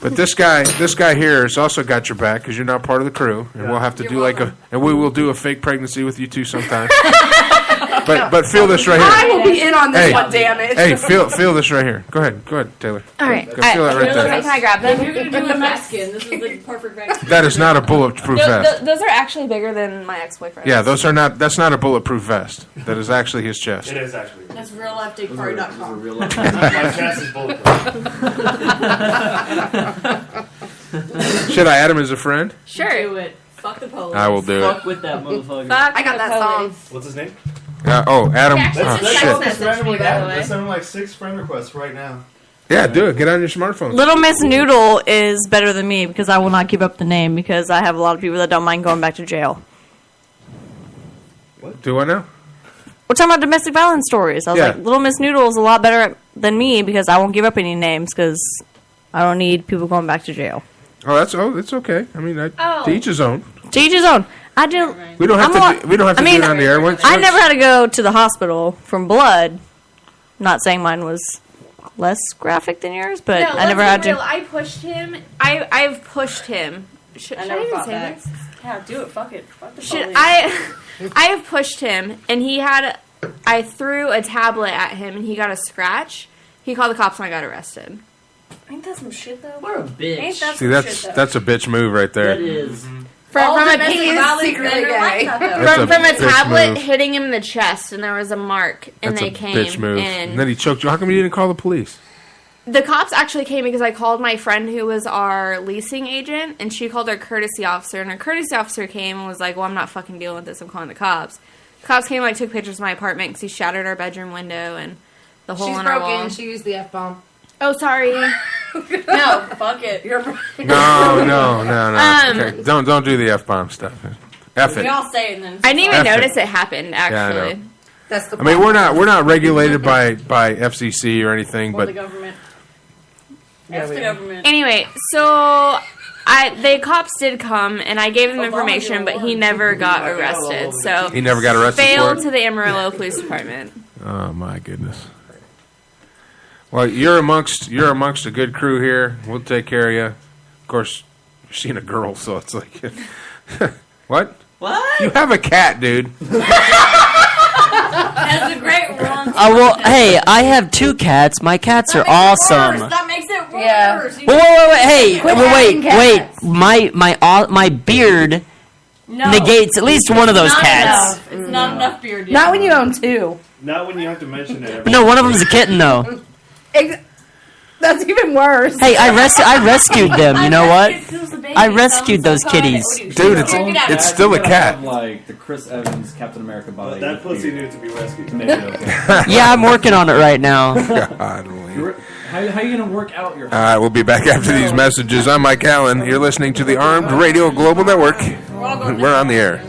But this guy here has also got your back because you're not part of the crew, and we'll have to do and we will do a fake pregnancy with you too sometime. But feel this right here. I will be in on this one, damn it. Hey, feel this right here. Go ahead, Taylor. All right. Go feel it right there. Can I grab them? You're going to do a Mexican. This is the perfect Mexican. That is not a bulletproof vest. Those are actually bigger than my ex-boyfriend. Yeah, those are not. That's not a bulletproof vest. That is actually his chest. It is actually. That's reallife.com. My chest is bulletproof. Should I add him as a friend? Sure. Do it. Fuck the police. I will do it. Fuck with that motherfucker. I got that song. What's his name? Adam. Let's Shit. randomly that. Let's send him like 6 friend requests right now. Yeah, do it. Get on your smartphone. Little Miss Noodle is better than me because I will not give up the name because I have a lot of people that don't mind going back to jail. What? Do I know? We're talking about domestic violence stories. I was like, Little Miss Noodle is a lot better than me because I won't give up any names because I don't need people going back to jail. It's okay. I mean, to each his own. To each his own. I do. We don't have to do it on the air. I never had to go to the hospital from blood. Not saying mine was less graphic than yours, but I never had to. I pushed him. I've pushed him. Should I even say back. this? Yeah, do it. Fuck it. Fuck the Should police. I have pushed him, and I threw a tablet at him, and he got a scratch. He called the cops, and I got arrested. Ain't that some shit, though? What a bitch. Ain't that See, some shit, though? that's a bitch move right there. That is. From a tablet hitting him in the chest, and there was a mark, and That's they a came. bitch move. And then he choked you. How come you didn't call the police? The cops actually came because I called my friend who was our leasing agent, and she called her courtesy officer, and her courtesy officer came and was like, well, I'm not fucking dealing with this, I'm calling the cops. The cops came and took pictures of my apartment because he shattered our bedroom window and the hole in our wall. She's broken, she used the F-bomb. Oh, sorry. No, fuck it. You're No. Okay. Don't do the F-bomb stuff. F it. We all say it and then... I didn't even notice it happened, actually. Yeah, That's the I mean, we're not regulated by FCC or anything, Or but the government. That's the government. Anyway, so the cops did come, and I gave him information, but he never got arrested. So he never got arrested. Failed for to it? the Amarillo Police Department. Oh my goodness. Well, you're amongst a good crew here. We'll take care of you. Of course, you're seeing a girl, so it's like, what? What? You have a cat, dude. That's a great one. Hey, I have 2 cats. My cats are awesome. That makes it worse. Yeah. Wait. Hey, my beard negates at least one of those cats. Enough. It's not enough beard yet. Not when you own 2. Not when you have to mention it. No, one of them's a kitten though. That's even worse. Hey, I rescued them. You know what? I rescued those kitties. Dude, it's still a cat. Like the Chris Evans Captain America body. That pussy needs to be rescued. To make it okay. Yeah, I'm working on it right now. God, How are you going to work out your... All right, we'll be back after these messages. I'm Mike Allen. You're listening to the Armed Radio Global Network. We're on the air.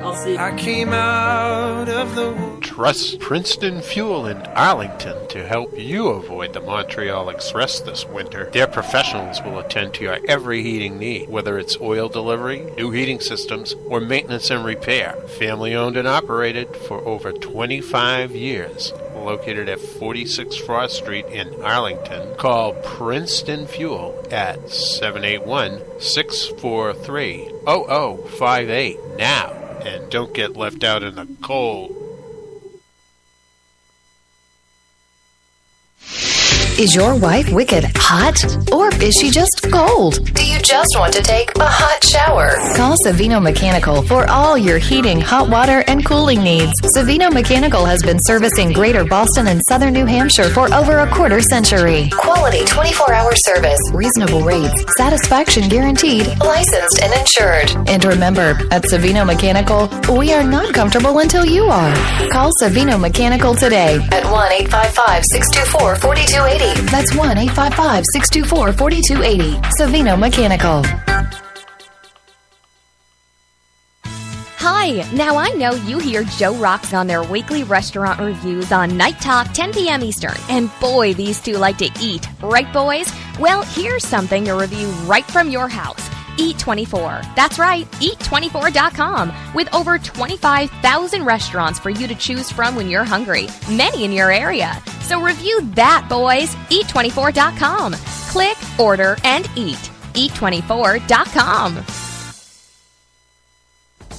I'll see. I came out of the... Trust Princeton Fuel in Arlington to help you avoid the Montreal Express this winter. Their professionals will attend to your every heating need, whether it's oil delivery, new heating systems, or maintenance and repair. Family owned and operated for over 25 years. Located at 46 Frost Street in Arlington. Call Princeton Fuel at 781-643-0058 now. And don't get left out in the cold. Is your wife wicked hot? Or is she just cold? Do you just want to take a hot shower? Call Savino Mechanical for all your heating, hot water, and cooling needs. Savino Mechanical has been servicing Greater Boston and Southern New Hampshire for over a quarter century. Quality 24-hour service, reasonable rates, satisfaction guaranteed, licensed and insured. And remember, at Savino Mechanical, we are not comfortable until you are. Call Savino Mechanical today at 1-855-624-4280. That's 1-855-624-4280. Savino Mechanical. Hi, now I know you hear Joe Rocks on their weekly restaurant reviews on Night Talk, 10 p.m. Eastern. And boy, these two like to eat. Right, boys? Well, here's something to review right from your house. Eat24. That's right, eat24.com. With over 25,000 restaurants for you to choose from when you're hungry, many in your area. So review that, boys. Eat24.com. Click, order, and eat. Eat24.com.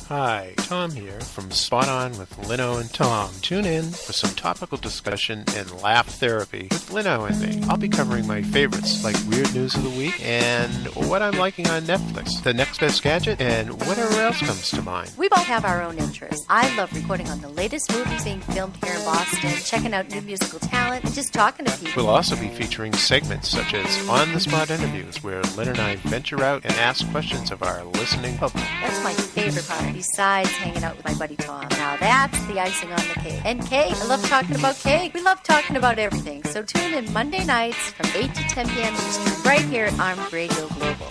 Hi, Tom here from Spot On with Lino and Tom. Tune in for some topical discussion and laugh therapy with Lino and me. I'll be covering my favorites like weird news of the week and what I'm liking on Netflix, the next best gadget, and whatever else comes to mind. We both have our own interests. I love recording on the latest movies being filmed here in Boston, checking out new musical talent, and just talking to people. We'll also be featuring segments such as on-the-spot interviews where Lynn and I venture out and ask questions of our listening public. That's my favorite part. Besides hanging out with my buddy Tom. Now that's the icing on the cake. And cake. I love talking about cake. We love talking about everything. So tune in Monday nights from 8 to 10 p.m. Eastern right here at Armed Radio Global.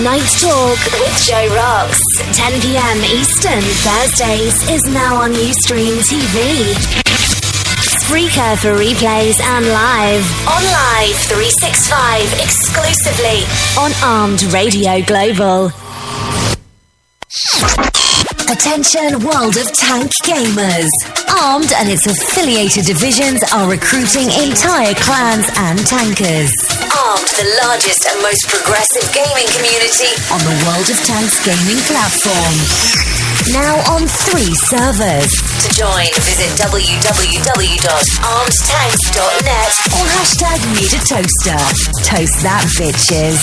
Night Talk with Joe Rocks. 10 p.m. Eastern Thursdays is now on Ustream TV. Spreaker for replays and live. On Live 365 exclusively on Armed Radio Global. Attention World of Tank gamers. Armed and its affiliated divisions are recruiting entire clans and tankers. Armed, the largest and most progressive gaming community on the World of Tanks gaming platform. Now on 3 servers. To join, visit www.armedtanks.net or hashtag need a toaster. Toast that, bitches.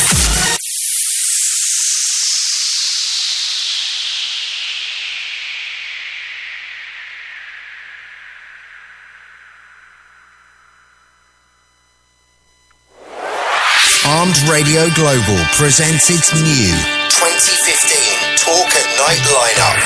Armed Radio Global presents its new 2015 Talk at Night lineup.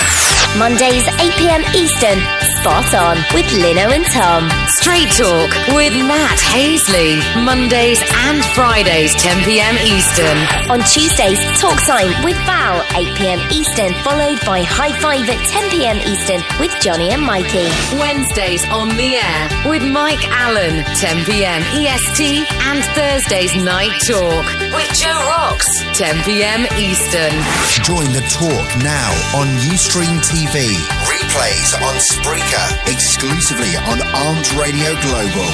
Mondays 8 p.m. Eastern, Spot On with Lino and Tom. Straight Talk with Matt Hazley. Mondays and Fridays 10 p.m. Eastern. On Tuesdays, Talk Time with Val 8 p.m. Eastern, followed by High Five at 10 p.m. Eastern with Johnny and Mikey. Wednesdays on the air with Mike Allen 10 p.m. EST, and Thursdays Night Talk with Joe Rocks 10 p.m. Eastern. Join the talk now on Ustream TV. Replays on Spreaker, exclusively on Armed Radio Global.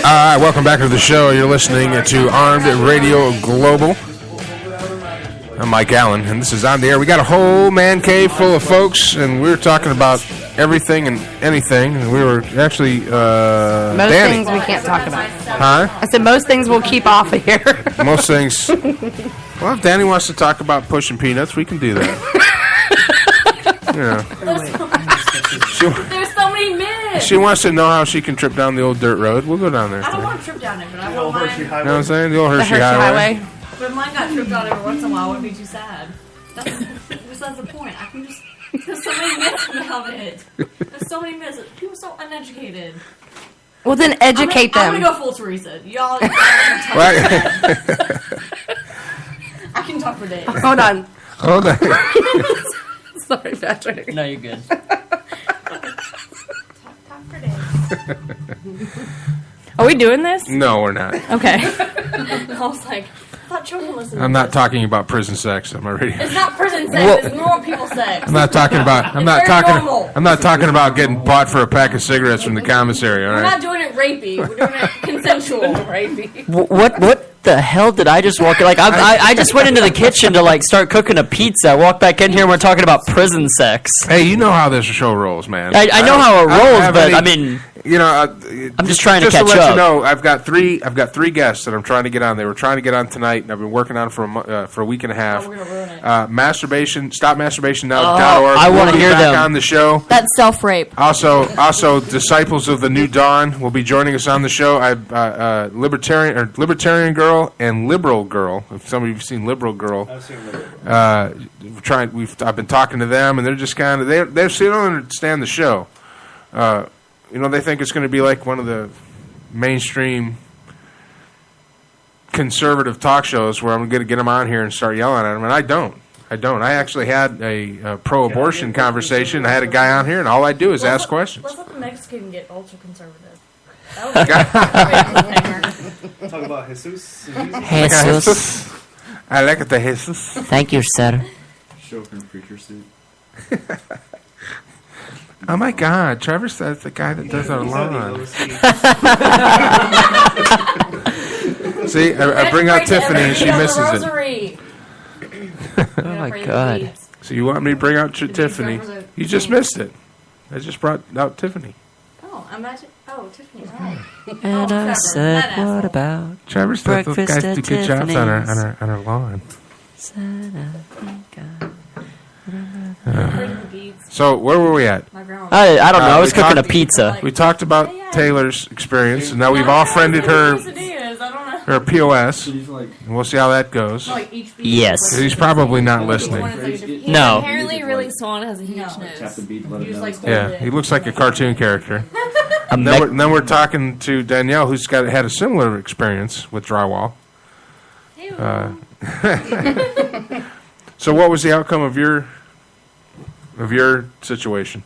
All right, welcome back to the show. You're listening to Armed Radio Global. I'm Mike Allen, and this is On the Air. We got a whole man cave full of folks, and we're talking about everything and anything. And we were actually Most Danny. things we can't talk about. Huh? I said most things we'll keep off of here. Most things. Well, if Danny wants to talk about pushing peanuts, we can do that. Yeah. There's so many myths. She wants to know how she can trip down the old dirt road. We'll go down there. I don't want to trip down it, but I want mine. You know what I'm saying? The old Hershey Highway. But if mine got tripped on every once in a while, it would be too sad. That's the point. I can just... There's so many myths about it. There's so many myths. People are so uneducated. Well, then educate them. I'm going to go full Teresa. Y'all talk I can talk for days. Hold on. Hold on. Sorry, Patrick. No, you're good. Are we doing this? No, we're not. Okay. I was like, I thought children listened. I'm not talking about prison sex on my radio. It's not prison sex. It's normal people sex. I'm not talking about. I'm not talking about getting bought for a pack of cigarettes from the commissary. All We're right. not doing it rapey. We're doing it consensual. Rapey. What the hell did I just walk in? Like, I just went into the kitchen to, like, start cooking a pizza. I walked back in here and we're talking about prison sex. Hey, you know how this show rolls, man. I know how it rolls, but, I mean... You know, I'm just trying to catch up. Just to let you up. know, I've got three guests that I'm trying to get on. They were trying to get on tonight, and I've been working on for a week and a half. Masturbation, StopMasturbationNow.org. I want to hear back them on the show. That's self-rape. Also, Disciples of the New Dawn will be joining us on the show. Libertarian Girl and Liberal Girl. If some of you've seen Liberal Girl, I've seen Liberal. I've been talking to them, and they're just kind of they don't understand the show. They think it's going to be like one of the mainstream conservative talk shows where I'm going to get them on here and start yelling at them, and I don't. I actually had a pro-abortion conversation. I had a guy on here, and all I do is ask questions. Let's let the Mexican get ultra conservative. Talk about Jesus. Jesus. I like it, the Jesus. Thank you, sir. Show up in a preacher suit. Oh my God, Trevor's that's the guy that does our lawn. See, I bring out Tiffany and she misses it. Oh my God. So you want me to bring out Tiffany? You just missed it. I just brought out Tiffany. Oh, imagine. Oh, Tiffany. And I said, what about Trevor's those guys do good jobs on our lawn. So where were we at? I don't know. I was cooking a pizza. We talked about Taylor's experience, and now we've all friended her POS, and we'll see how that goes. Yes. He's probably not listening. No. Apparently, really Swan has a huge nose. Yeah, he looks like a cartoon character. Then we're talking to Danielle, who's had a similar experience with drywall. So, what was the outcome of your situation,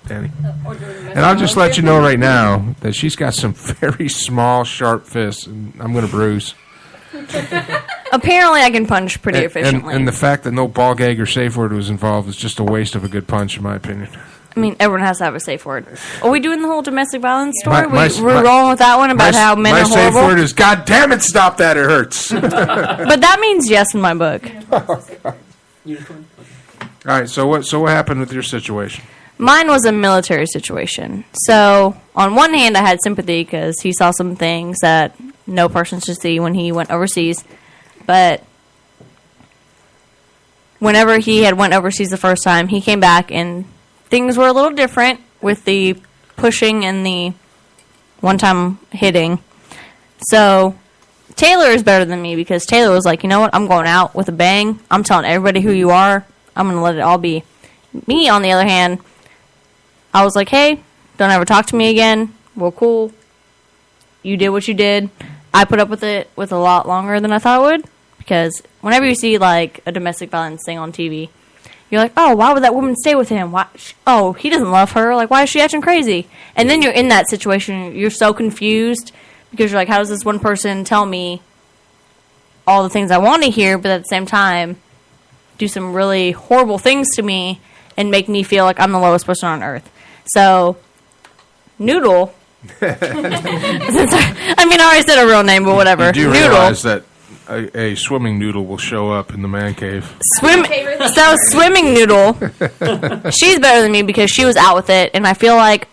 Danny? And I'll just let you know right now that she's got some very small, sharp fists, and I'm going to bruise. Apparently, I can punch pretty efficiently. And the fact that no ball gag or safe word was involved is just a waste of a good punch, in my opinion. I mean, everyone has to have a safe word. Are we doing the whole domestic violence story? We're rolling with that one about how men are horrible? My safe word is, God damn it, stop that, it hurts. But that means yes in my book. All right, so what happened with your situation? Mine was a military situation. So, on one hand, I had sympathy because he saw some things that no person should see when he went overseas. But whenever he had went overseas the first time, he came back and things were a little different with the pushing and the one-time hitting. So, Taylor is better than me because Taylor was like, you know what, I'm going out with a bang. I'm telling everybody who you are. I'm going to let it all be. Me, on the other hand, I was like, hey, don't ever talk to me again. We're cool. You did what you did. I put up with it with a lot longer than I thought I would because whenever you see like a domestic violence thing on TV, you're like, oh, why would that woman stay with him? Why? Oh, he doesn't love her. Like, why is she acting crazy? And then you're in that situation. You're so confused because you're like, how does this one person tell me all the things I want to hear, but at the same time do some really horrible things to me and make me feel like I'm the lowest person on earth? So, Noodle. I mean, I already said a real name, but whatever. You do Noodle. realize that a swimming noodle will show up in the man cave. Swimming Noodle, she's better than me because she was out with it, and I feel like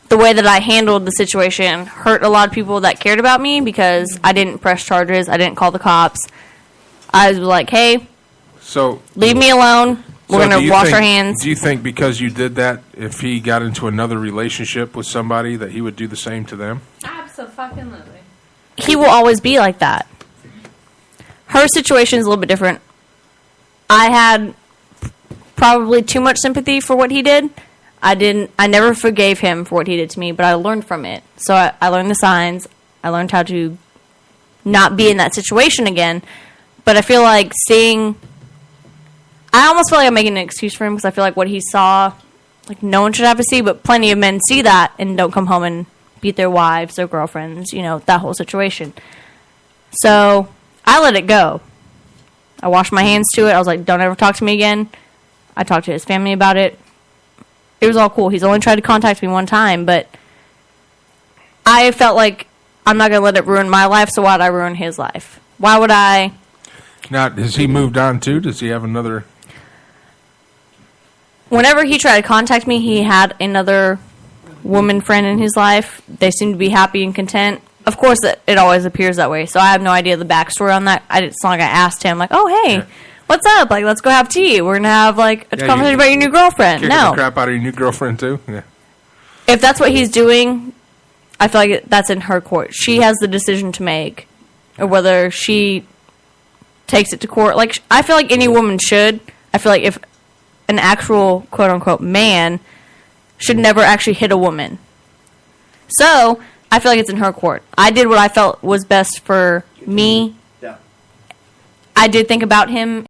the way that I handled the situation hurt a lot of people that cared about me because I didn't press charges, I didn't call the cops. I was like, hey, leave me alone. We're going to wash our hands. Do you think because you did that, if he got into another relationship with somebody, that he would do the same to them? Absolutely. He will always be like that. Her situation is a little bit different. I had probably too much sympathy for what he did. I never forgave him for what he did to me, but I learned from it. So I learned the signs. I learned how to not be in that situation again. But I feel like I almost feel like I'm making an excuse for him because I feel like what he saw, like no one should have to see, but plenty of men see that and don't come home and beat their wives, their girlfriends, that whole situation. So I let it go. I washed my hands to it. I was like, don't ever talk to me again. I talked to his family about it. It was all cool. He's only tried to contact me one time, but I felt like I'm not going to let it ruin my life, so why would I ruin his life? Why would I? Now, has he moved on too? Does he have another? Whenever he tried to contact me, he had another woman friend in his life. They seemed to be happy and content. Of course, it always appears that way, so I have no idea the backstory on that. It's not like I asked him, like, oh, hey, what's up? Like, let's go have tea. We're going to have, like, a conversation about your new girlfriend. Kicking the crap out of your new girlfriend, too? Yeah. If that's what he's doing, I feel like that's in her court. She has the decision to make, or whether she takes it to court. Like, I feel like any woman should. I feel like if an actual quote-unquote man should never actually hit a woman. So, I feel like it's in her court. I did what I felt was best for me. Yeah. I did think about him